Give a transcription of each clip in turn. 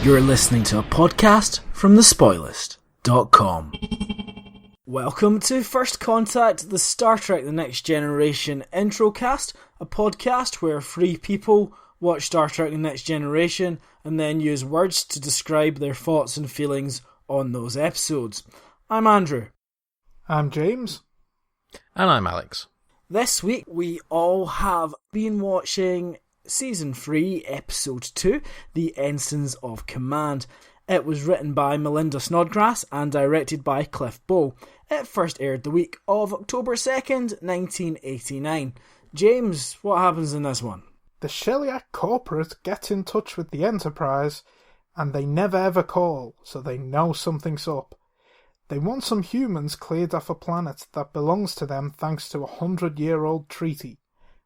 You're listening to a podcast from thespoilist.com. Welcome to First Contact, the Star Trek The Next Generation introcast, a podcast where three people watch Star Trek The Next Generation and then use words to describe their thoughts and feelings on those episodes. I'm Andrew. I'm James. And I'm Alex. This week we all have been watching Season 3, Episode 2, The Ensigns of Command. It was written by Melinda Snodgrass and directed by Cliff Bowl. It first aired the week of October 2nd, 1989. James, what happens in this one? The Sheliak Corporate get in touch with the Enterprise, and they never ever call, so they know something's up. They want some humans cleared off a planet that belongs to them thanks to a 100-year-old treaty.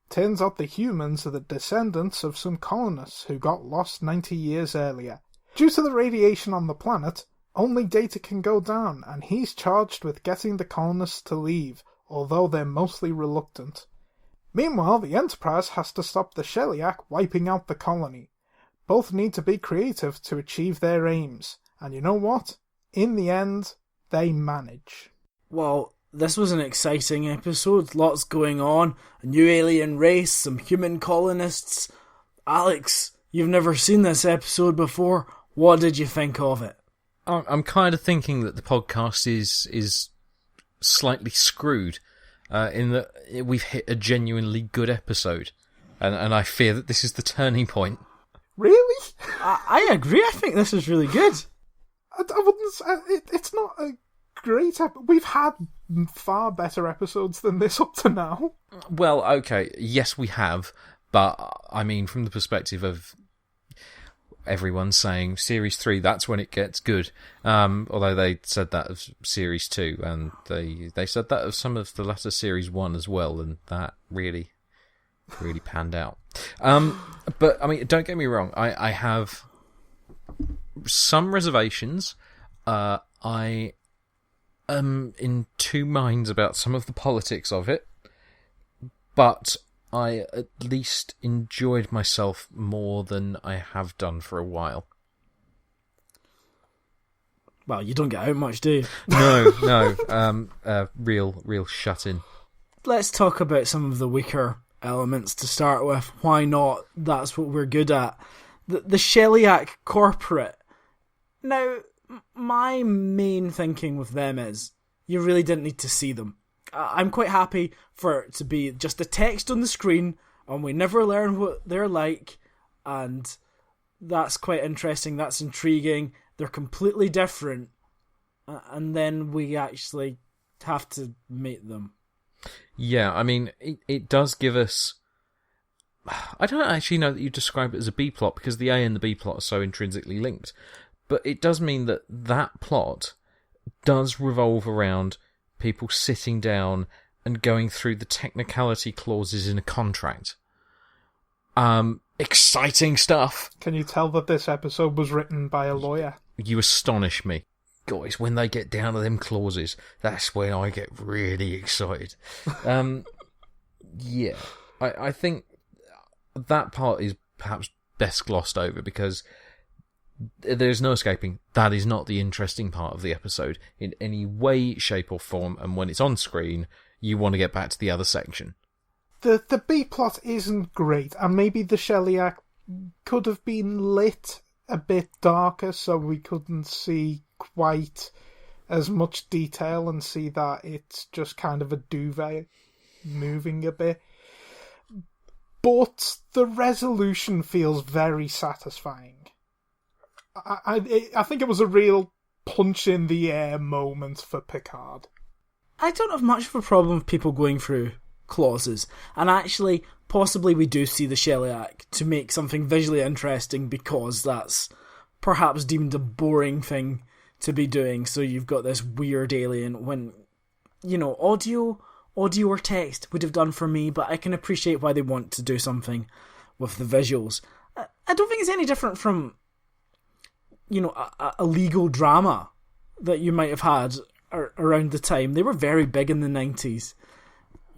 Turns out the humans are the descendants of some colonists who got lost 90 years earlier. Due to the radiation on the planet, only Data can go down, and he's charged with getting the colonists to leave, although they're mostly reluctant. Meanwhile, the Enterprise has to stop the Sheliak wiping out the colony. Both need to be creative to achieve their aims, and you know what? In the end, they manage. Well, this was an exciting episode, lots going on, a new alien race, some human colonists. Alex, you've never seen this episode before. What did you think of it? I'm kind of thinking that the podcast is slightly screwed in that we've hit a genuinely good episode, and I fear that this is the turning point. Really? I agree, I think this is really good. I wouldn't say, it's not a great episode. We've had far better episodes than this up to now. Well, okay, yes we have, but I mean from the perspective of everyone saying Series 3, that's when it gets good. Although they said that of Series 2, and they said that of some of the latter Series 1 as well, and that really panned out. But, I mean, don't get me wrong, I have some reservations. I am in two minds about some of the politics of it, but I at least enjoyed myself more than I have done for a while. Well, you don't get out much, do you? No. Real shut-in. Let's talk about some of the weaker elements to start with. Why not? That's what we're good at. The Sheliak Corporate. Now, my main thinking with them is, you really didn't need to see them. I'm quite happy for it to be just the text on the screen, and we never learn what they're like, and that's quite interesting, that's intriguing. They're completely different, and then we actually have to meet them. Yeah, I mean, it does give us... I don't actually know that you describe it as a B-plot, because the A and the B-plot are so intrinsically linked, but it does mean that plot does revolve around people sitting down and going through the technicality clauses in a contract. Exciting stuff. Can you tell that this episode was written by a lawyer? You astonish me. Guys, when they get down to them clauses, that's when I get really excited. Yeah, I think that part is perhaps best glossed over because there's no escaping. That is not the interesting part of the episode in any way, shape or form, and when it's on screen, you want to get back to the other section. The B-plot isn't great, and maybe the Sheliak could have been lit a bit darker so we couldn't see quite as much detail and see that it's just kind of a duvet moving a bit. But the resolution feels very satisfying. I think it was a real punch in the air moment for Picard. I don't have much of a problem with people going through clauses, and actually possibly we do see the Sheliak to make something visually interesting because that's perhaps deemed a boring thing to be doing, so you've got this weird alien when, you know, audio or text would have done for me, but I can appreciate why they want to do something with the visuals. I don't think it's any different from, you know, a legal drama that you might have had around the time. They were very big in the 90s.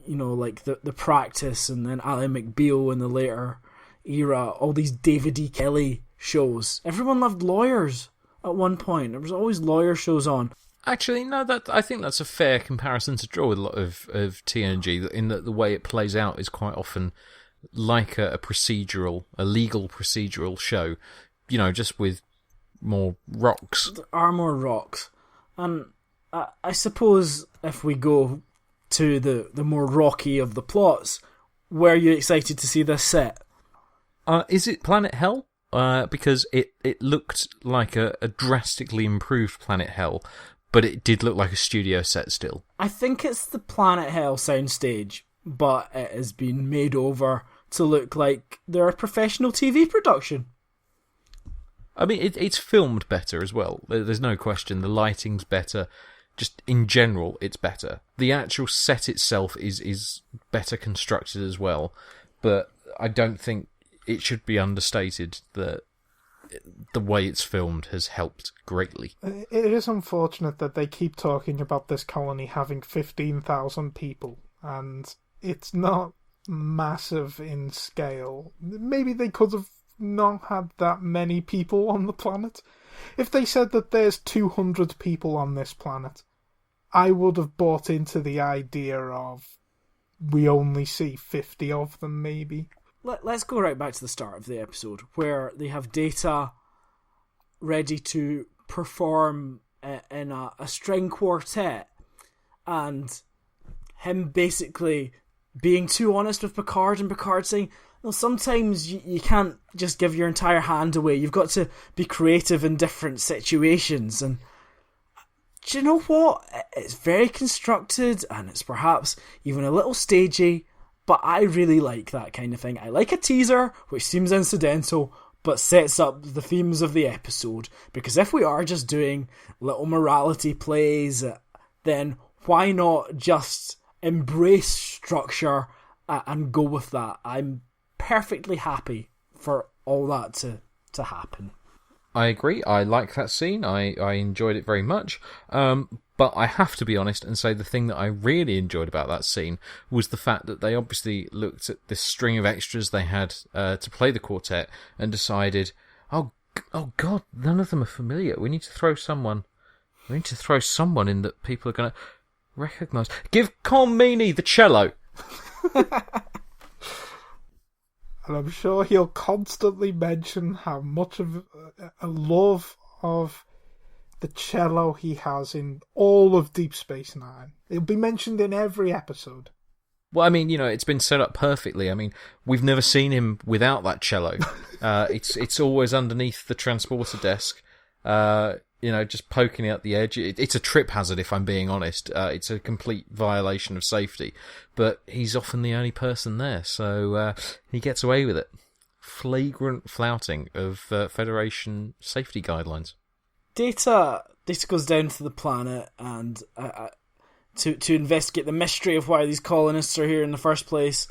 You know, like the Practice and then Ally McBeal in the later era, all these David E. Kelly shows. Everyone loved lawyers at one point. There was always lawyer shows on. Actually, no, I think that's a fair comparison to draw with a lot of TNG, in that the way it plays out is quite often like a legal procedural show, just with more rocks. There are more rocks. And I suppose if we go to the more rocky of the plots, were you excited to see this set? Is it Planet Hell? Because it looked like a drastically improved Planet Hell, but it did look like a studio set still. I think it's the Planet Hell soundstage, but it has been made over to look like they're a professional TV production. I mean, it's filmed better as well. There's no question. The lighting's better. Just in general, it's better. The actual set itself is better constructed as well, but I don't think it should be understated that the way it's filmed has helped greatly. It is unfortunate that they keep talking about this colony having 15,000 people, and it's not massive in scale. Maybe they could have not had that many people on the planet. If they said that there's 200 people on this planet, I would have bought into the idea of we only see 50 of them, maybe. Let's go right back to the start of the episode, where they have Data ready to perform in a string quartet, and him basically being too honest with Picard, and Picard saying, well, sometimes you can't just give your entire hand away. You've got to be creative in different situations. And do you know what? It's very constructed, and it's perhaps even a little stagey, but I really like that kind of thing. I like a teaser, which seems incidental, but sets up the themes of the episode. Because if we are just doing little morality plays, then why not just embrace structure and go with that? I'm perfectly happy for all that to happen. I agree. I like that scene. I enjoyed it very much. But I have to be honest and say the thing that I really enjoyed about that scene was the fact that they obviously looked at this string of extras they had to play the quartet and decided, oh God, none of them are familiar. We need to throw someone in that people are going to recognise. Give Colmini the cello. And I'm sure he'll constantly mention how much of a love of the cello he has in all of Deep Space Nine. It'll be mentioned in every episode. Well, I mean, it's been set up perfectly. I mean, we've never seen him without that cello. It's always underneath the transporter desk, just poking out the edge. It's a trip hazard, if I'm being honest. It's a complete violation of safety. But he's often the only person there, so he gets away with it. Flagrant flouting of Federation safety guidelines. Data goes down to the planet and to investigate the mystery of why these colonists are here in the first place.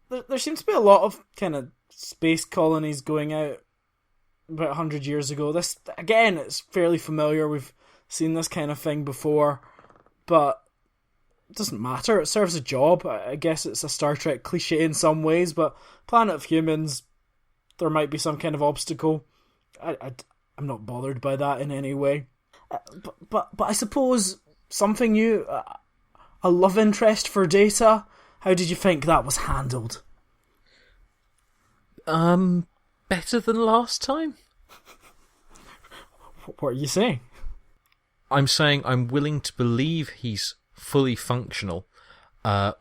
There seems to be a lot of kind of space colonies going out about 100 years ago. This, again, it's fairly familiar. We've seen this kind of thing before, but it doesn't matter. It serves a job. I guess it's a Star Trek cliche in some ways, but Planet of Humans, there might be some kind of obstacle. I'm not bothered by that in any way. But I suppose something new, a love interest for Data. How did you think that was handled? Better than last time? What are you saying? I'm saying I'm willing to believe he's fully functional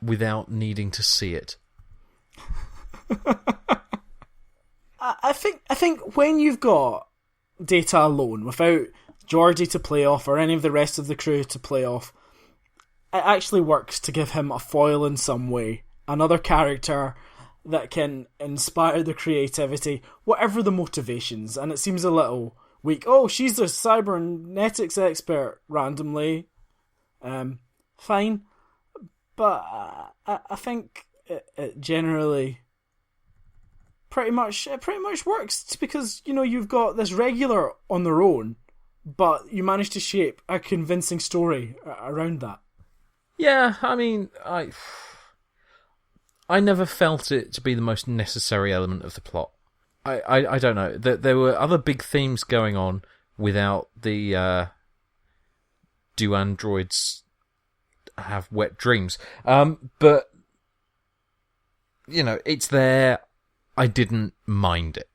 without needing to see it. I think when you've got Data alone, without Geordi to play off or any of the rest of the crew to play off, it actually works to give him a foil in some way. Another character that can inspire the creativity, whatever the motivations. And it seems a little weak. Oh, she's a cybernetics expert randomly. Fine. But I think it generally pretty much works. It's because, you've got this regular on their own, but you manage to shape a convincing story around that. Yeah, I mean, I I never felt it to be the most necessary element of the plot. I don't know. There were other big themes going on without the do androids have wet dreams? But it's there. I didn't mind it.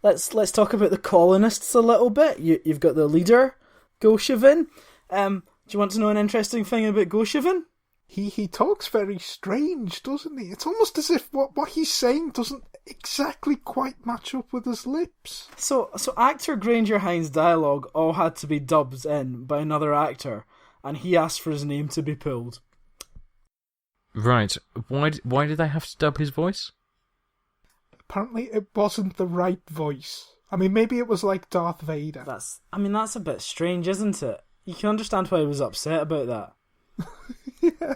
Let's talk about the colonists a little bit. You've got the leader, Goshevin. Do you want to know an interesting thing about Goshevin? He talks very strange, doesn't he? It's almost as if what he's saying doesn't exactly quite match up with his lips. So actor Granger Hines' dialogue all had to be dubbed in by another actor, and he asked for his name to be pulled. Right. Why did they have to dub his voice? Apparently it wasn't the right voice. I mean, maybe it was like Darth Vader. That's a bit strange, isn't it? You can understand why he was upset about that. Yeah.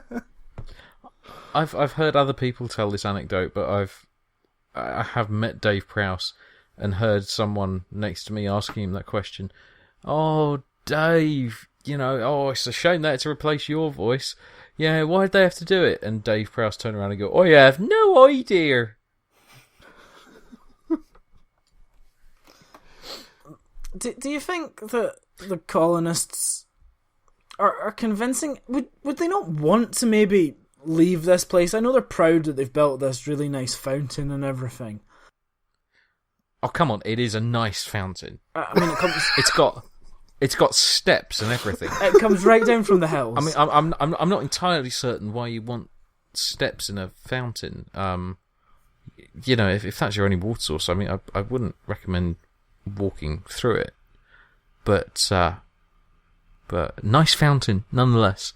I've heard other people tell this anecdote, but I have met Dave Prowse and heard someone next to me asking him that question. Oh, Dave, it's a shame they had to replace your voice. Yeah, why'd they have to do it? And Dave Prowse turned around and go, I have no idea. Do you think that the colonists are convincing? Would they not want to maybe leave this place? I know they're proud that they've built this really nice fountain and everything. Oh, come on! It is a nice fountain. I mean, it's got steps and everything. It comes right down from the hills. I mean, I'm not entirely certain why you want steps in a fountain. If that's your only water source, I mean, I wouldn't recommend walking through it. But nice fountain nonetheless.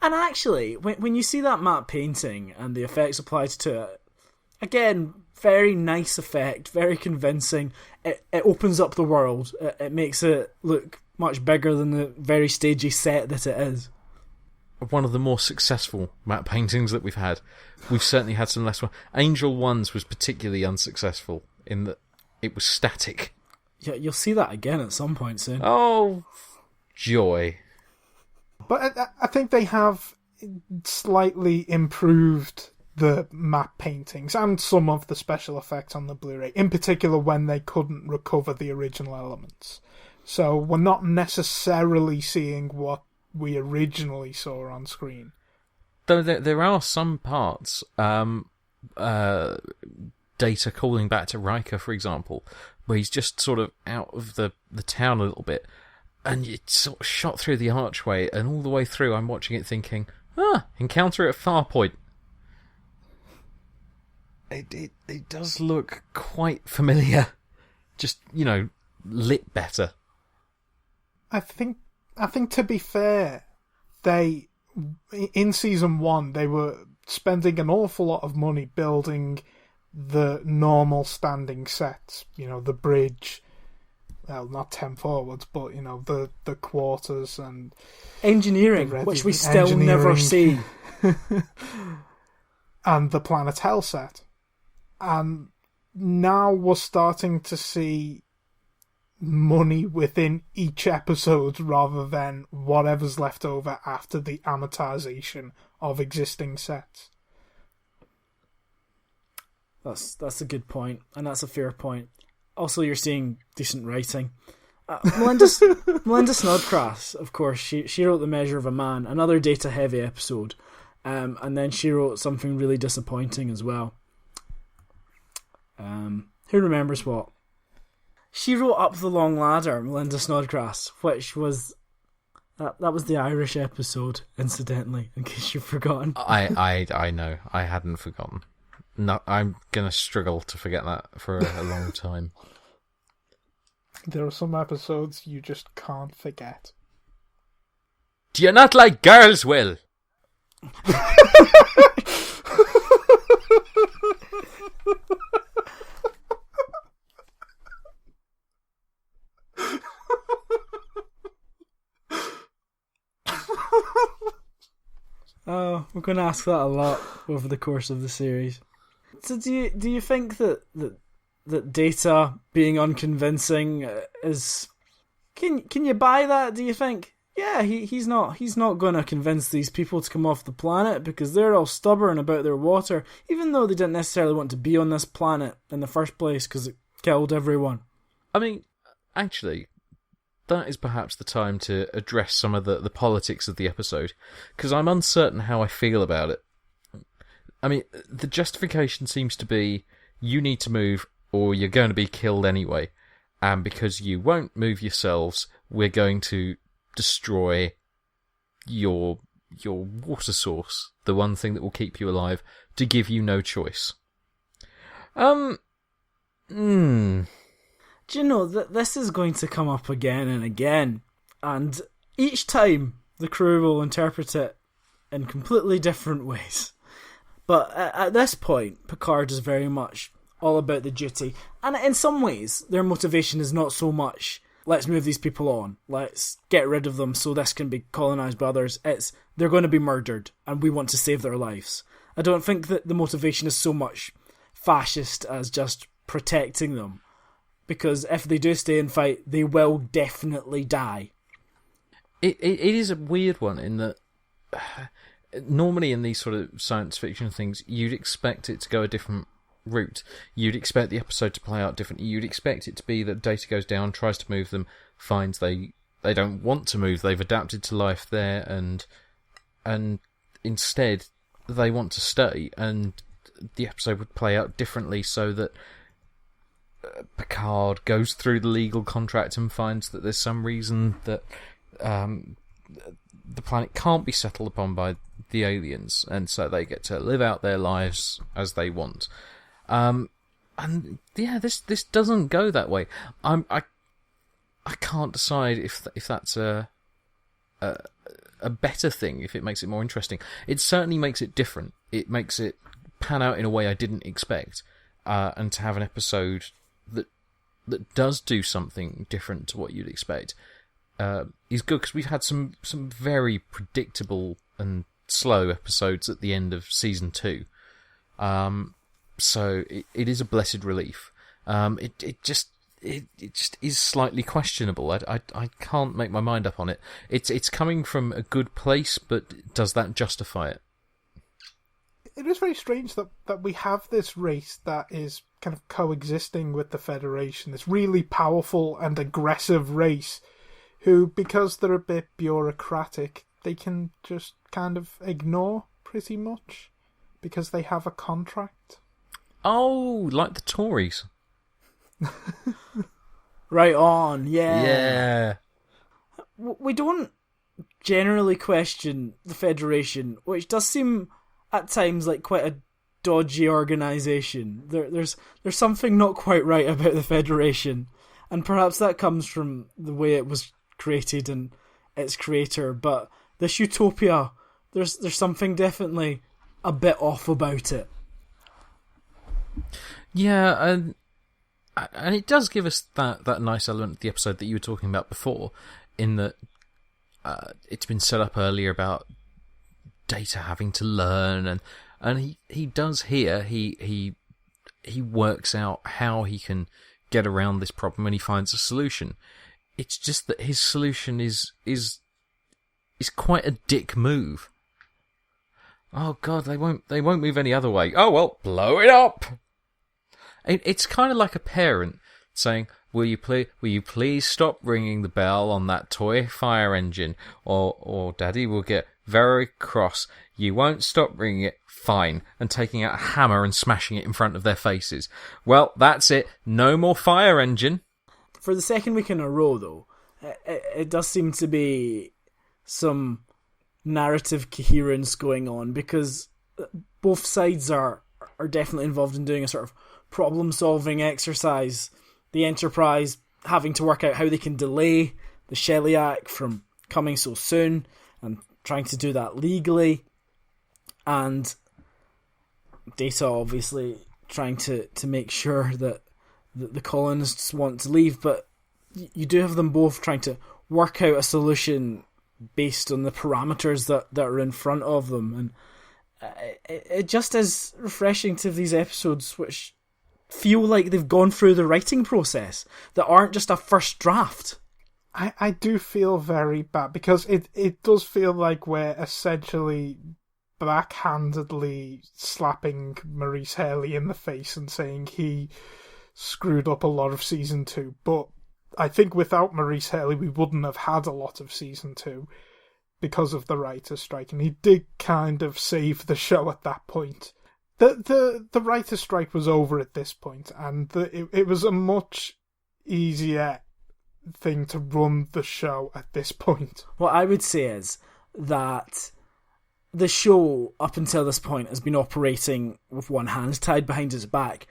And actually, when you see that matte painting and the effects applied to it, again, very nice effect, very convincing. It opens up the world. It makes it look much bigger than the very stagey set that it is. One of the more successful matte paintings that we've had. We've certainly had some less. Angel One's was particularly unsuccessful in that it was static. Yeah, you'll see that again at some point soon. Oh, joy. But I think they have slightly improved the map paintings and some of the special effects on the Blu-ray, in particular when they couldn't recover the original elements. So we're not necessarily seeing what we originally saw on screen. Though there are some parts, Data calling back to Riker, for example, where he's just sort of out of the town a little bit, and it's sort of shot through the archway, and all the way through I'm watching it thinking, encounter at Farpoint. It does look quite familiar, just, lit better. I think to be fair, they, in season 1, they were spending an awful lot of money building the normal standing sets, the bridge, well, not 10 forwards, but, the quarters and engineering, which we still never see. And the Planet Hell set. And now we're starting to see money within each episode rather than whatever's left over after the amortization of existing sets. That's a good point, and that's a fair point. Also, you're seeing decent writing. Melinda Snodgrass, of course, she wrote The Measure of a Man, another data-heavy episode, and then she wrote something really disappointing as well. Who remembers what? She wrote Up the Long Ladder, Melinda Snodgrass, which was... That was the Irish episode, incidentally, in case you've forgotten. I know. I hadn't forgotten. No, I'm going to struggle to forget that for a long time. There are some episodes you just can't forget. Do you not like girls, Will? Oh, we're going to ask that a lot over the course of the series. So do you think that Data being unconvincing is... Can you buy that, do you think? yeah, he's not going to convince these people to come off the planet because they're all stubborn about their water, even though they didn't necessarily want to be on this planet in the first place because it killed everyone. I mean, actually, that is perhaps the time to address some of the politics of the episode, because I'm uncertain how I feel about it. I mean, the justification seems to be, you need to move or you're going to be killed anyway, and because you won't move yourselves, we're going to destroy your water source, the one thing that will keep you alive, to give you no choice. Do you know that this is going to come up again and again, and each time the crew will interpret it in completely different ways. But at this point, Picard is very much all about the duty, and in some ways their motivation is not so much let's move these people on, let's get rid of them so this can be colonised by others. It's they're going to be murdered and we want to save their lives. I don't think that the motivation is so much fascist as just protecting them, because if they do stay and fight, they will definitely die. It is a weird one in that normally in these sort of science fiction things, you'd expect it to go a different route. You'd expect the episode to play out differently. You'd expect it to be that Data goes down, tries to move them, finds they don't want to move, they've adapted to life there, and instead they want to stay, and the episode would play out differently so that Picard goes through the legal contract and finds that there's some reason that the planet can't be settled upon by the aliens, and so they get to live out their lives as they want. And yeah, this doesn't go that way. I can't decide if that's a better thing, if it makes it more interesting. It certainly makes it different. It makes it pan out in a way I didn't expect, and to have an episode that does do something different to what you'd expect is good, because we've had some very predictable and slow episodes at the end of season 2. So it is a blessed relief. It just is slightly questionable. I can't make my mind up on it. It's coming from a good place, but does that justify it? It is very strange that we have this race that is kind of coexisting with the Federation, this really powerful and aggressive race, who, because they're a bit bureaucratic, they can just kind of ignore pretty much, because they have a contract. Oh, like the Tories. Right on, yeah. Yeah. We don't generally question the Federation, which does seem at times like quite a dodgy organisation. There's something not quite right about the Federation, and perhaps that comes from the way it was created and its creator. But this utopia, there's something definitely a bit off about it. Yeah, and it does give us that nice element of the episode that you were talking about before, in that it's been set up earlier about Data having to learn, and he does here. He works out how he can get around this problem, and he finds a solution. It's just that his solution is quite a dick move. Oh God, they won't move any other way. Oh well, blow it up. It's kind of like a parent saying, "Will you please stop ringing the bell on that toy fire engine, or Daddy will get very cross. You won't stop ringing it. Fine," and taking out a hammer and smashing it in front of their faces. Well, that's it. No more fire engine. For the second week in a row, though, it does seem to be some narrative coherence going on, because both sides are definitely involved in doing a sort of problem-solving exercise. The Enterprise having to work out how they can delay the Sheliak from coming so soon, and trying to do that legally, and Data obviously trying to make sure that the colonists want to leave, but you do have them both trying to work out a solution based on the parameters that are in front of them, and it just is refreshing to have these episodes which feel like they've gone through the writing process, that aren't just a first draft. I do feel very bad because it does feel like we're essentially backhandedly slapping Maurice Haley in the face and saying he screwed up a lot of season 2. But I think without Maurice Haley, we wouldn't have had a lot of season 2 because of the writer's strike, and he did kind of save the show at that point. The writer's strike was over at this point, and it was a much easier thing to run the show at this point. What I would say is that the show up until this point has been operating with one hand tied behind its back.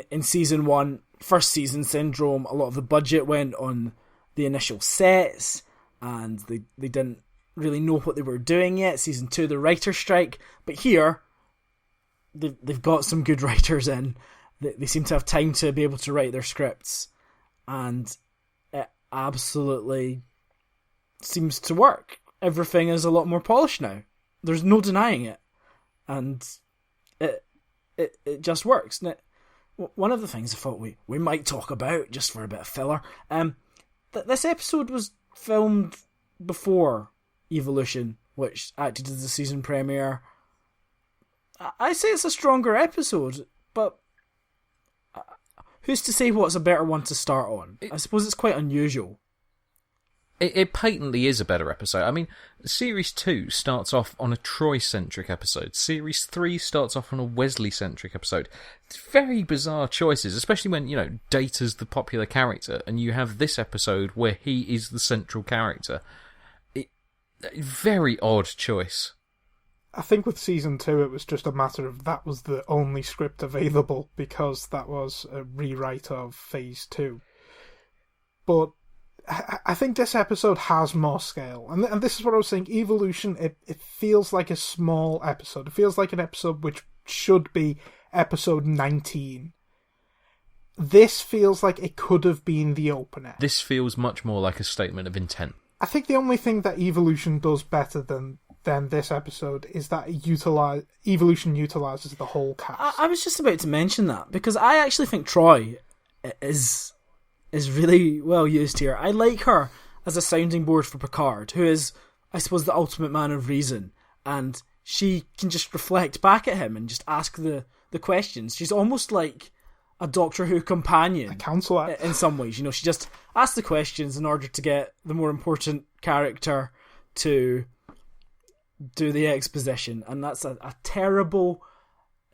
In season 1, first season syndrome, a lot of the budget went on the initial sets, and they didn't really know what they were doing yet. Season 2, the writer's strike, but here they've got some good writers in. They seem to have time to be able to write their scripts, and it absolutely seems to work. Everything is a lot more polished now. There's no denying it, and it just works. Now, one of the things I thought we might talk about, just for a bit of filler, this episode was filmed before Evolution, which acted as the season premiere. I say it's a stronger episode, but who's to say what's a better one to start on? I suppose it's quite unusual. It patently is a better episode. I mean, Series 2 starts off on a Troy-centric episode. Series 3 starts off on a Wesley-centric episode. It's very bizarre choices, especially when, Data's the popular character, and you have this episode where he is the central character. Very odd choice. I think with season 2 it was just a matter of that was the only script available because that was a rewrite of Phase 2. But I think this episode has more scale. And this is what I was saying. Evolution, it feels like a small episode. It feels like an episode which should be episode 19. This feels like it could have been the opener. This feels much more like a statement of intent. I think the only thing that Evolution does better than this episode is that Evolution utilises the whole cast. I was just about to mention that, because I actually think Troy is really well used here. I like her as a sounding board for Picard, who is, I suppose, the ultimate man of reason, and she can just reflect back at him and just ask the questions. She's almost like a Doctor Who companion. A counsellor. In some ways. She just asks the questions in order to get the more important character to do the exposition, and that's a terrible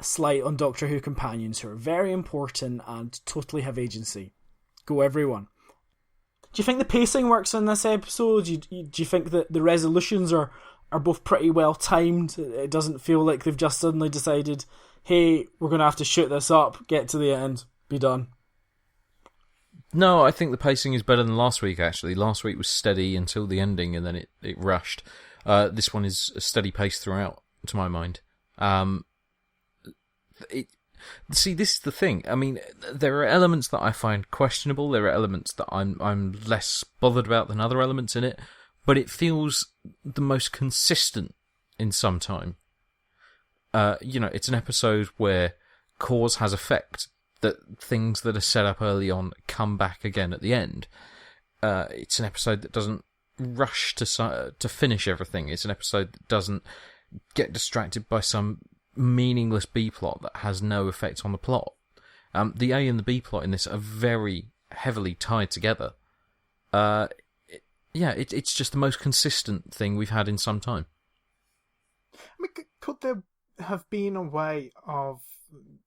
slight on Doctor Who companions who are very important and totally have agency. Go everyone. Do you think the pacing works in this episode? Do you think that the resolutions are both pretty well timed? It doesn't feel like they've just suddenly decided, hey, we're going to have to shoot this up, get to the end, be done. No, I think the pacing is better than last week, actually. Last week was steady until the ending, and then it rushed. This one is a steady pace throughout, to my mind. See, this is the thing. I mean, there are elements that I find questionable. There are elements that I'm less bothered about than other elements in it. But it feels the most consistent in some time. It's an episode where cause has effect. That things that are set up early on come back again at the end. It's an episode that doesn't rush to finish everything. It's an episode that doesn't get distracted by some meaningless B plot that has no effect on the plot. The A and the B plot in this are very heavily tied together. It's just the most consistent thing we've had in some time. I mean, could there have been a way of,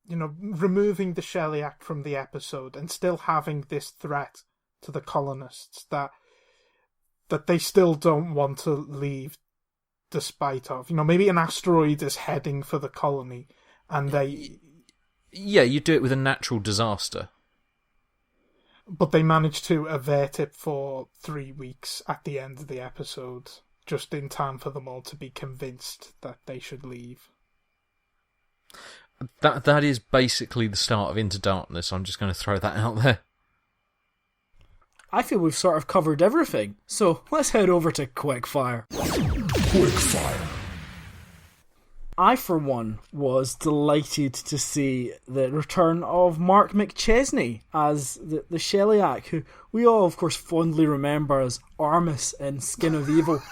removing the Sheliak from the episode and still having this threat to the colonists that they still don't want to leave despite of, maybe an asteroid is heading for the colony and they... Yeah, you do it with a natural disaster. But they manage to avert it for 3 weeks at the end of the episode, just in time for them all to be convinced that they should leave. That is basically the start of Into Darkness. I'm just going to throw that out there. I feel we've sort of covered everything, so let's head over to Quickfire. Quickfire. I, for one, was delighted to see the return of Mark McChesney as the Sheliak, who we all, of course, fondly remember as Armus in Skin of Evil.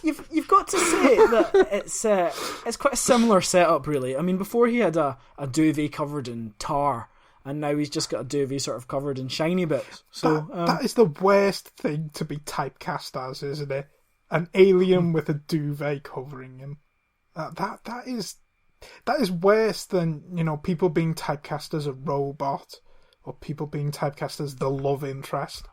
You've got to say that it's quite a similar setup, really. I mean, before he had a duvet covered in tar, and now he's just got a duvet sort of covered in shiny bits. So that is the worst thing to be typecast as, isn't it? An alien with a duvet covering him. That is worse than, you know, people being typecast as a robot or people being typecast as the love interest.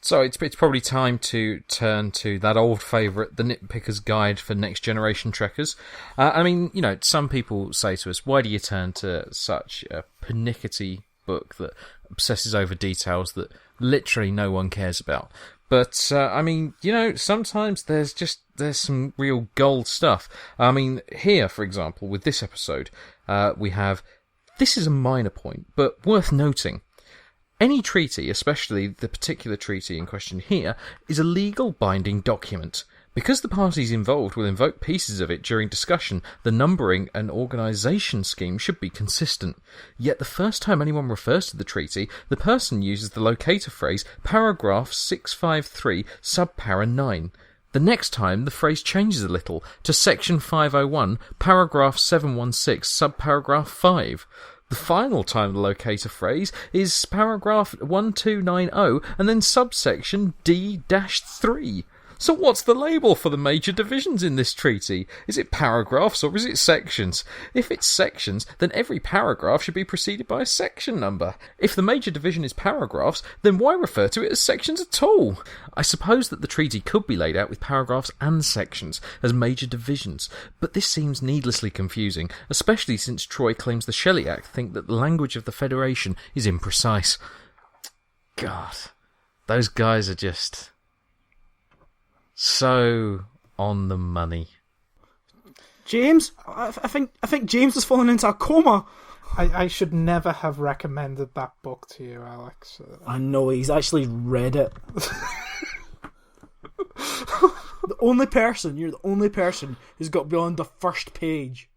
So it's probably time to turn to that old favourite, the Nitpicker's Guide for Next Generation Trekkers. I mean, you know, some people say to us, why do you turn to such a pernickety book that obsesses over details that literally no one cares about? But, I mean, you know, sometimes there's some real gold stuff. I mean, here, for example, with this episode, we have, this is a minor point, but worth noting. Any treaty, especially the particular treaty in question here, is a legal binding document. Because the parties involved will invoke pieces of it during discussion, the numbering and organisation scheme should be consistent. Yet the first time anyone refers to the treaty, the person uses the locator phrase paragraph 653 subpara 9. The next time, the phrase changes a little to section 501, paragraph 716 subparagraph 5. The final time the locator phrase is paragraph 1290 and then subsection D-3. So what's the label for the major divisions in this treaty? Is it paragraphs or is it sections? If it's sections, then every paragraph should be preceded by a section number. If the major division is paragraphs, then why refer to it as sections at all? I suppose that the treaty could be laid out with paragraphs and sections as major divisions, but this seems needlessly confusing, especially since Troy claims the Sheliak think that the language of the Federation is imprecise. God, those guys are just so on the money. James, I think James has fallen into a coma. I should never have recommended that book to you, Alex. I know, he's actually read it. You're the only person who's got beyond the first page.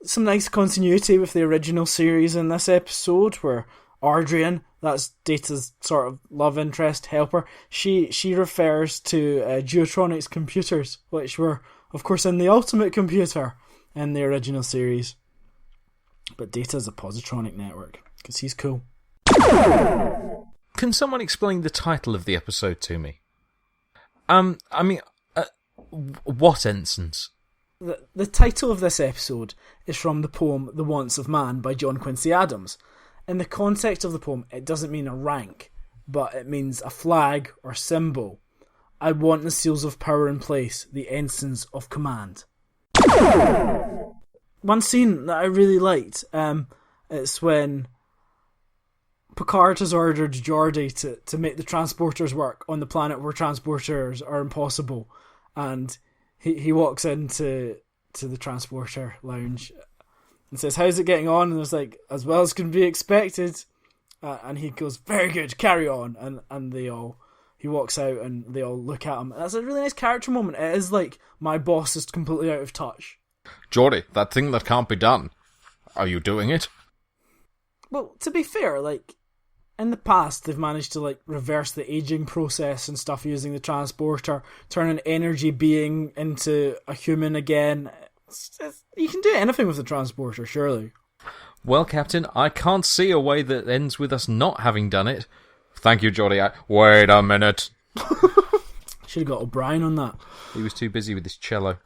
Some nice continuity with the original series in this episode, where Ardrian, that's Data's sort of love interest helper, she refers to Geotronics computers, which were, of course, in the Ultimate Computer in the original series. But Data's a positronic network, because he's cool. Can someone explain the title of the episode to me? What Ensigns? The title of this episode is from the poem The Wants of Man by John Quincy Adams. In the context of the poem, it doesn't mean a rank, but it means a flag or symbol. I want the seals of power in place, the ensigns of command. One scene that I really liked, it's when Picard has ordered Geordi to make the transporters work on the planet where transporters are impossible, and he walks into the transporter lounge and says, "How's it getting on?" And there's like, "As well as can be expected." And he goes, "Very good, carry on." And he walks out and they all look at him. And that's a really nice character moment. It is like, my boss is completely out of touch. Geordi, that thing that can't be done. Are you doing it? Well, to be fair, like, in the past, they've managed to, like, reverse the aging process and stuff using the transporter, turn an energy being into a human again. You can do anything with the transporter, surely. Well, Captain, I can't see a way that ends with us not having done it. Thank you, Geordi. Wait a minute. Should have got O'Brien on that. He was too busy with his cello.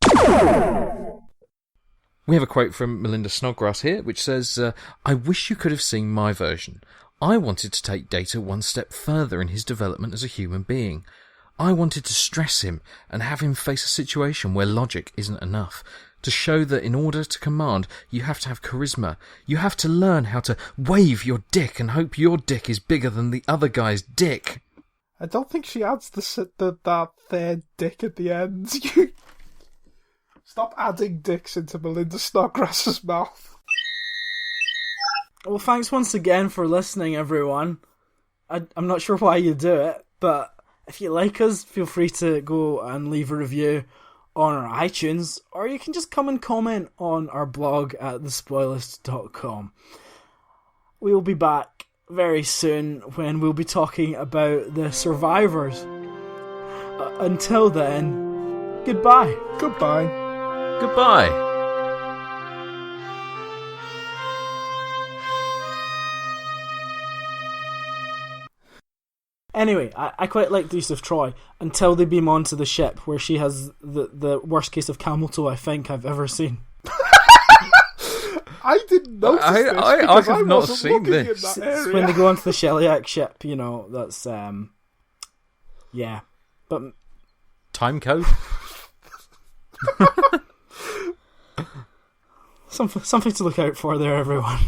We have a quote from Melinda Snodgrass here, which says, I wish you could have seen my version. I wanted to take Data one step further in his development as a human being. I wanted to stress him and have him face a situation where logic isn't enough. To show that in order to command, you have to have charisma. You have to learn how to wave your dick and hope your dick is bigger than the other guy's dick. I don't think she adds that third dick at the end. Stop adding dicks into Melinda Snodgrass's mouth. Well, thanks once again for listening, everyone. I'm not sure why you do it, but if you like us, feel free to go and leave a review on our iTunes, or you can just come and comment on our blog at thespoilist.com. We will be back very soon when we'll be talking about the survivors. Until then, goodbye. Goodbye. Goodbye. Anyway, I quite like the use of Troy until they beam onto the ship where she has the worst case of camel toe I think I've ever seen. I didn't notice this I have not seen this. In that area. When they go onto the Sheliak ship, that's yeah. But time code. something to look out for there, everyone.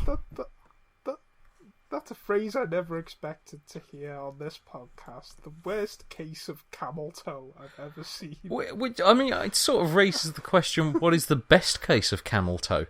That's a phrase I never expected to hear on this podcast. The worst case of camel toe I've ever seen. Which, I mean, it sort of raises the question: what is the best case of camel toe?